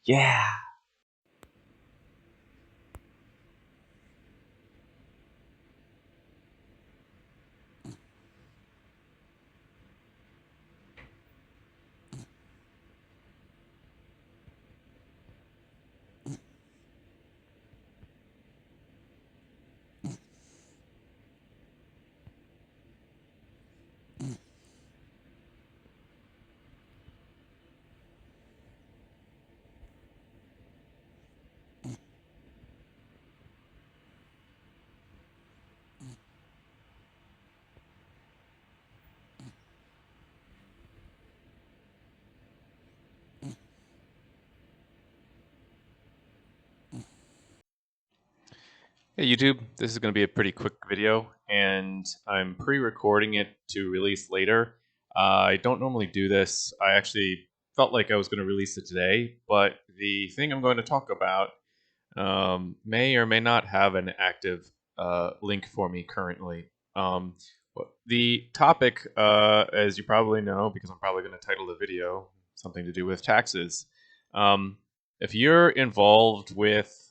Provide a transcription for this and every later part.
Yeah. Hey YouTube, this is going to be a pretty quick video, and I'm pre-recording it to release later. I don't normally do this. I actually felt like I was going to release it today, but the thing I'm going to talk about may or may not have an active link for me currently. The topic, as you probably know, because I'm probably going to title the video, something to do with taxes. If you're involved with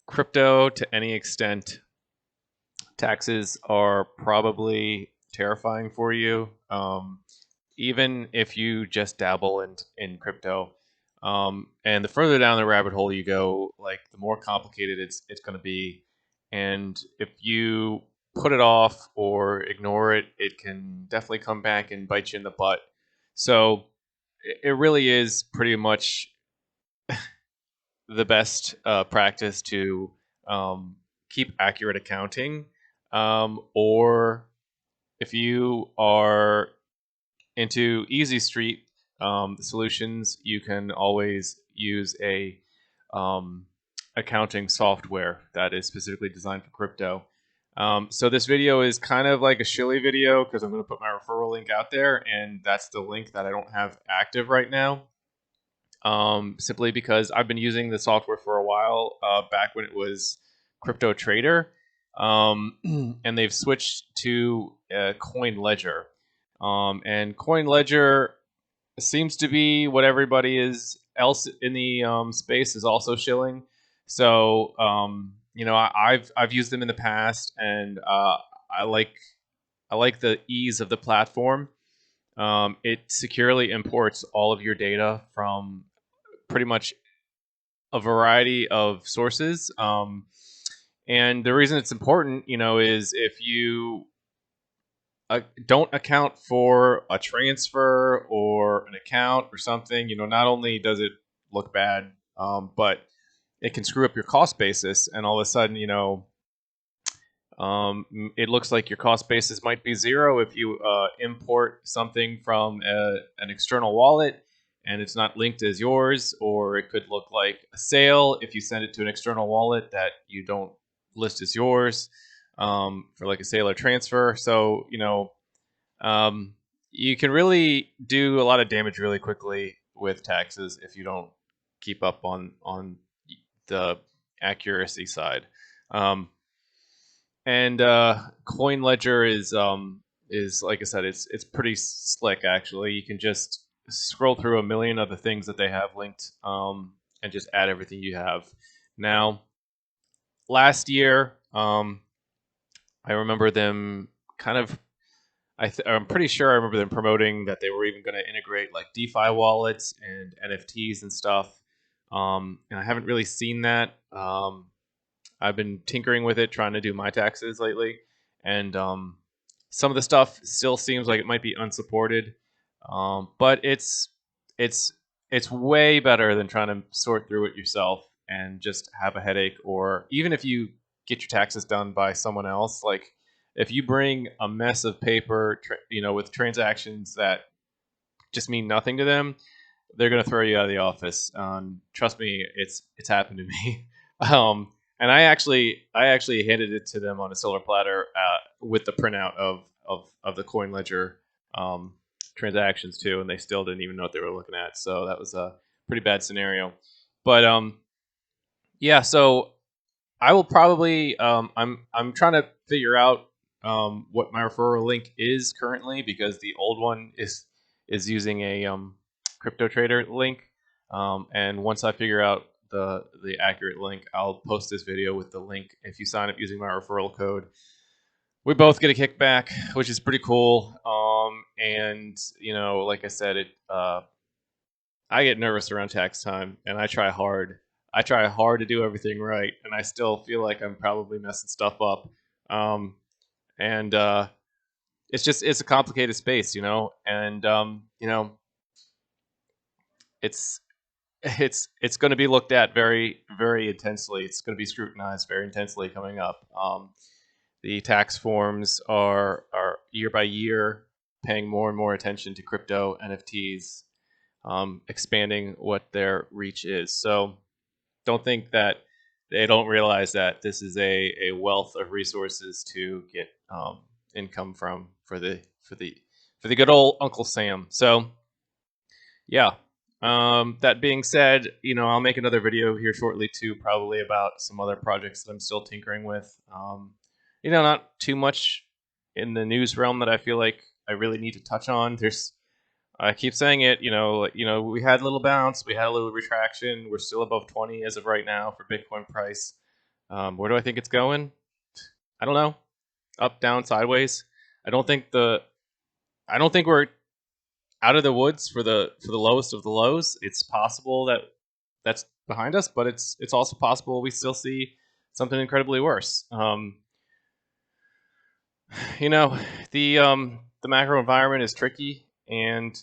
crypto to any extent, taxes are probably terrifying for you. Even if you just dabble in crypto. And the further down the rabbit hole you go, like the more complicated it's going to be. And if you put it off or ignore it, it can definitely come back and bite you in the butt. So it really is pretty much the best practice to keep accurate accounting, or if you are into easy street solutions, you can always use a accounting software that is specifically designed for crypto. So this video is kind of like a shilly video because I'm going to put my referral link out there, and that's the link that I don't have active right now. Simply because I've been using the software for a while, back when it was Crypto Trader, and they've switched to CoinLedger. And CoinLedger seems to be what everybody else in the space is also shilling. So I've used them in the past, and I like the ease of the platform. It securely imports all of your data from pretty much a variety of sources. And the reason it's important, is if you don't account for a transfer or an account or something, not only does it look bad, but it can screw up your cost basis. And all of a sudden, it looks like your cost basis might be zero if you import something from an external wallet and it's not linked as yours, or it could look like a sale if you send it to an external wallet that you don't list as yours, for like a sale or transfer. So, you can really do a lot of damage really quickly with taxes if you don't keep up on the accuracy side. And CoinLedger is like I said, it's pretty slick actually. You can just scroll through a million other things that they have linked, and just add everything you have. Now, last year, I remember them kind of. I'm pretty sure I remember them promoting that they were even going to integrate like DeFi wallets and NFTs and stuff. And I haven't really seen that. I've been tinkering with it, trying to do my taxes lately, and some of the stuff still seems like it might be unsupported, but it's way better than trying to sort through it yourself and just have a headache. Or even if you get your taxes done by someone else, like if you bring a mess of paper, with transactions that just mean nothing to them, they're gonna throw you out of the office. Trust me, it's happened to me. And I actually handed it to them on a silver platter, with the printout of the CoinLedger transactions too, and they still didn't even know what they were looking at. So that was a pretty bad scenario. But yeah. So I will probably I'm trying to figure out what my referral link is currently, because the old one is using a crypto trader link. And once I figure out the accurate link, I'll post this video with the link. If you sign up using my referral code, we both get a kickback, which is pretty cool. And like I said, I get nervous around tax time, and I try hard. I try hard to do everything right, and I still feel like I'm probably messing stuff up. And it's a complicated space, and it's it's going to be looked at very, very intensely. It's going to be scrutinized very intensely coming up. The tax forms are year by year paying more and more attention to crypto NFTs, expanding what their reach is. So don't think that they don't realize that this is a wealth of resources to get income from for the good old Uncle Sam. So yeah. That being said, I'll make another video here shortly too, probably about some other projects that I'm still tinkering with. Not too much in the news realm that I feel like I really need to touch on. I keep saying it, we had a little bounce, we had a little retraction. We're still above 20 as of right now for Bitcoin price. Where do I think it's going? I don't know. Up, down, sideways. I don't think we're out of the woods for the lowest of the lows. It's possible that that's behind us, but it's also possible we still see something incredibly worse. The macro environment is tricky, and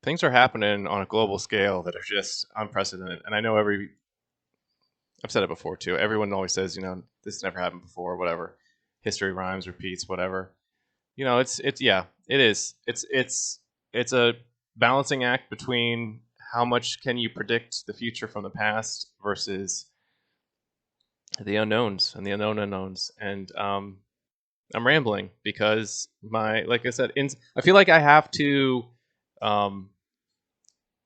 things are happening on a global scale that are just unprecedented. And I know I've said it before too. Everyone always says, this never happened before, whatever. History rhymes, repeats, whatever. It is. It's a balancing act between how much can you predict the future from the past versus the unknowns and the unknown unknowns. And I'm rambling because like I said, I feel like I have to.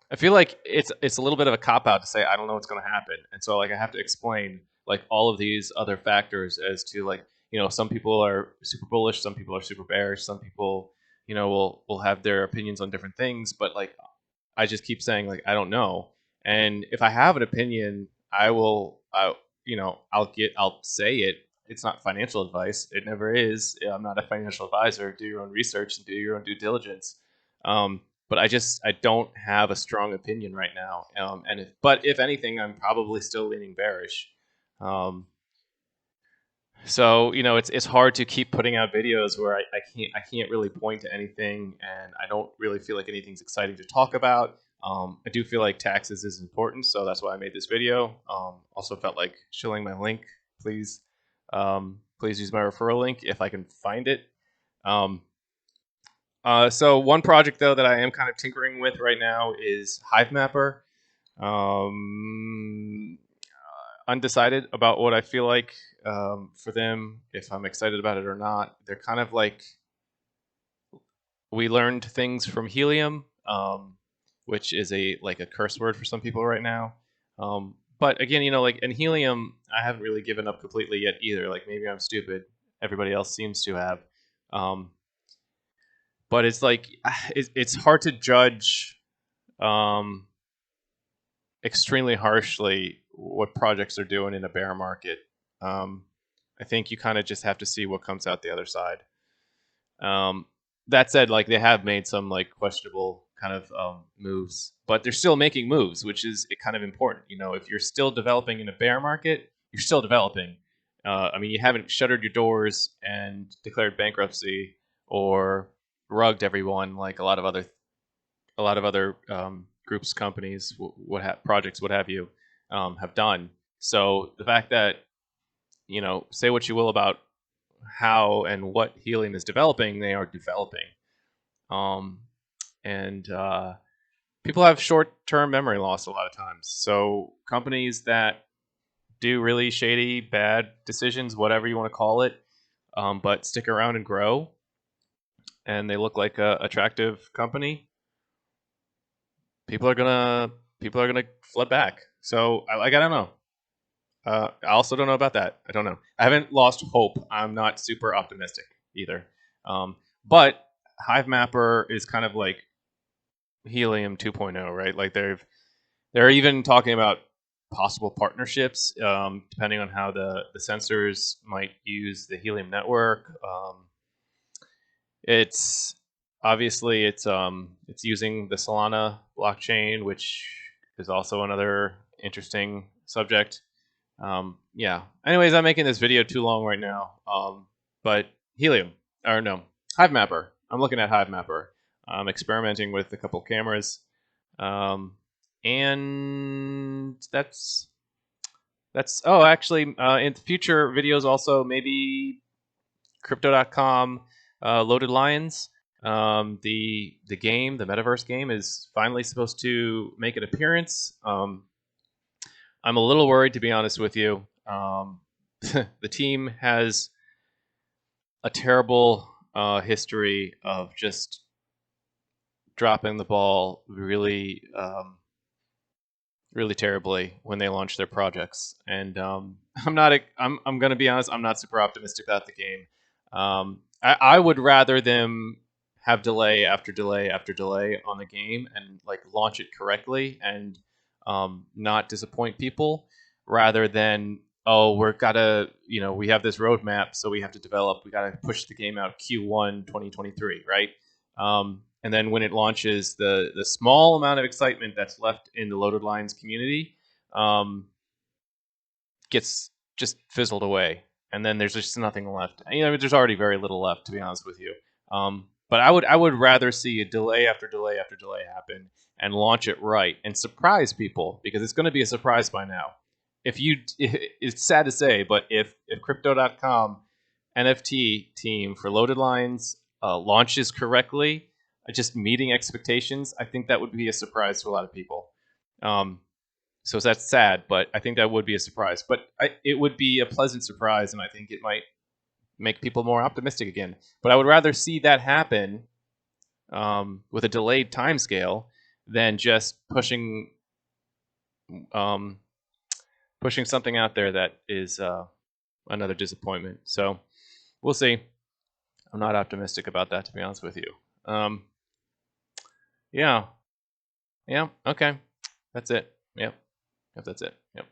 I feel like it's a little bit of a cop out to say I don't know what's going to happen, and so I have to explain all of these other factors as to some people are super bullish, some people are super bearish, some people will have their opinions on different things, but I just keep saying I don't know, and if I have an opinion, I'll say it. It's not financial advice. It never is. I'm not a financial advisor. Do your own research and do your own due diligence. But I don't have a strong opinion right now. But if anything, I'm probably still leaning bearish. So it's hard to keep putting out videos where I can't really point to anything, and I don't really feel like anything's exciting to talk about. I do feel like taxes is important, so that's why I made this video. Also felt like shilling my link. Please use my referral link if I can find it. So one project though that I am kind of tinkering with right now is Hivemapper. Undecided about what I feel like for them, if I'm excited about it or not. They're kind of we learned things from Helium, which is a curse word for some people right now. But again, in Helium, I haven't really given up completely yet either. Maybe I'm stupid. Everybody else seems to have. But it's it's hard to judge extremely harshly what projects are doing in a bear market. I think you kind of just have to see what comes out the other side. That said, they have made some questionable kind of moves, but they're still making moves, which is kind of important. If you're still developing in a bear market, you're still developing. You haven't shuttered your doors and declared bankruptcy or rugged everyone like a lot of other groups, companies, projects, what have you, have done. So the fact that say what you will about how and what Helium is developing, they are developing. And people have short-term memory loss a lot of times. So companies that do really shady, bad decisions, whatever you want to call it, but stick around and grow, and they look like a attractive company, people are gonna flood back. So I don't know. I also don't know about that. I don't know. I haven't lost hope. I'm not super optimistic either. But Hive Mapper is kind of like Helium 2.0, right? Like they're even talking about possible partnerships, depending on how the sensors might use the Helium network. It's obviously it's using the Solana blockchain, which is also another interesting subject. Yeah. Anyways, I'm making this video too long right now. But Helium, or no, Hive Mapper. I'm looking at Hive Mapper. I'm experimenting with a couple cameras, and that's. Oh, actually, in future videos, also maybe Crypto.com, Loaded Lions. The game, the Metaverse game, is finally supposed to make an appearance. I'm a little worried, to be honest with you. The team has a terrible history of just dropping the ball really, really terribly when they launch their projects. And I'm not. I'm going to be honest. I'm not super optimistic about the game. I would rather them have delay after delay after delay on the game and like launch it correctly and not disappoint people, rather than we have this roadmap, so we have to develop. We got to push the game out Q1 2023, right? And then when it launches, the small amount of excitement that's left in the Loaded Lines community gets just fizzled away, and then there's just nothing left. There's already very little left, to be honest with you. But I would rather see a delay after delay after delay happen and launch it right and surprise people, because it's going to be a surprise by now. It's sad to say, but if Crypto.com NFT team for Loaded Lines launches correctly, just meeting expectations, I think that would be a surprise to a lot of people. So that's sad, but I think that would be a surprise. But it would be a pleasant surprise, and I think it might make people more optimistic again. But I would rather see that happen with a delayed timescale than just pushing something out there that is another disappointment. So we'll see. I'm not optimistic about that, to be honest with you. Yeah. Okay. That's it. Yep. That's it. Yep.